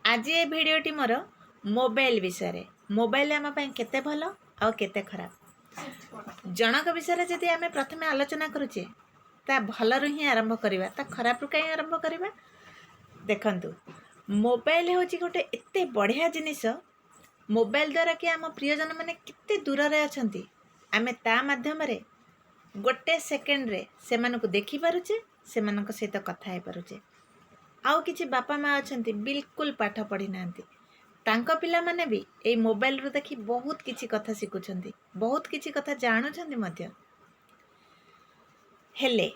आज ये भिडटी मोर मोबाइल विषय मोबाइल आम केते भल आ केते खराब जनक विषय जदि आम प्रथम आलोचना करुचे ता भल रु ही आरंभ करवा ता खराब रु कहीं आरंभ करवा। देखंतु मोबाइल हूँ गोटे एते बढ़िया जिनिस। मोबाइल द्वारा कि आम प्रियजन मैंने केते दूर रे अछंती आमे ता माध्यम रे गोटे सेकेंड रे सेमानकु देखि पारुचे सेमानक सहित कथा हे पारुचे। आउ किछि बापा माँ अछंती बिल्कुल पाठ पढ़ी नांती तांको पिला माने भी ए मोबाइल रु देखि बहुत किछि कथा शिखुछंती बहुत किछि कथा जानुछंती मध्य। हेले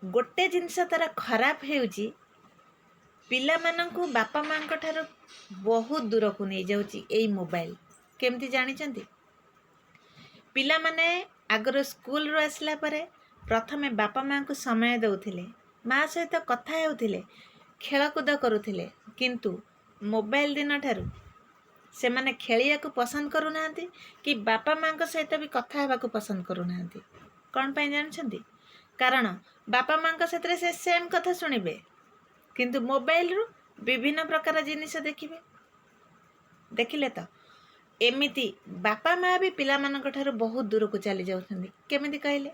गोटे जिनस तारा खराब हेउची पिला मानंकु बापा माँ को ठारो बहुत दूर को नहीं जाउची ए मोबाइल। केमती जानिछंती पिला माने आगर स्कूल रो आसला परे प्रथमे बापा माँ को समय दउथिले माँ सहित कथा हेउथिले खेलकूद करुथिले किंतु मोबाइल दिन ठारू से माने खेलिया को पसंद करू नांती कि बापा माँ को सहित भी कथा हेबा को पसंद करू नांती। कोन पय जानछंती कारण बापा माँ को सहित से सेम कथा सुनिबे किंतु मोबाइल रु विभिन्न प्रकार जिनिस देखिबे। देखिले तो एमिति बापा माँ भी पिला मानक ठारू बहुत दूर को चली जाउछंती। केमिति कहले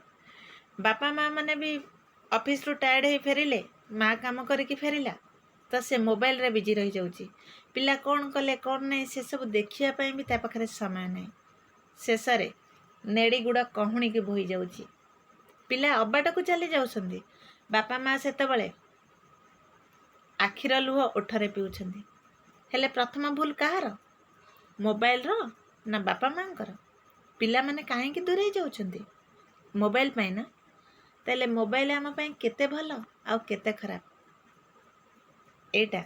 बापा माँ माने भी ऑफिस रु टायर्ड हे फेरिले माँ काम करके फेरिला तो से मोबाइल रे बिजी रही जाउची। पिला कौन कले कौन नहीं से सब देखिया पई भी ता पाखरे समय नहीं। शेष रे नेड़ी गुड़ा कहूणी की बोही जाउची पिला अबाट को चली जाउछंती बापा माँ सेतबळे आखिर लुह ओठरे पिउछंती। हेले प्रथम भूल कहार मोबाइल रो ना बापा माँ कर। पिला माने काहे की दूर जाउछंती मोबाइल पई ना। तेले मोबाइल आम पई केते भल आ केते खराब एटा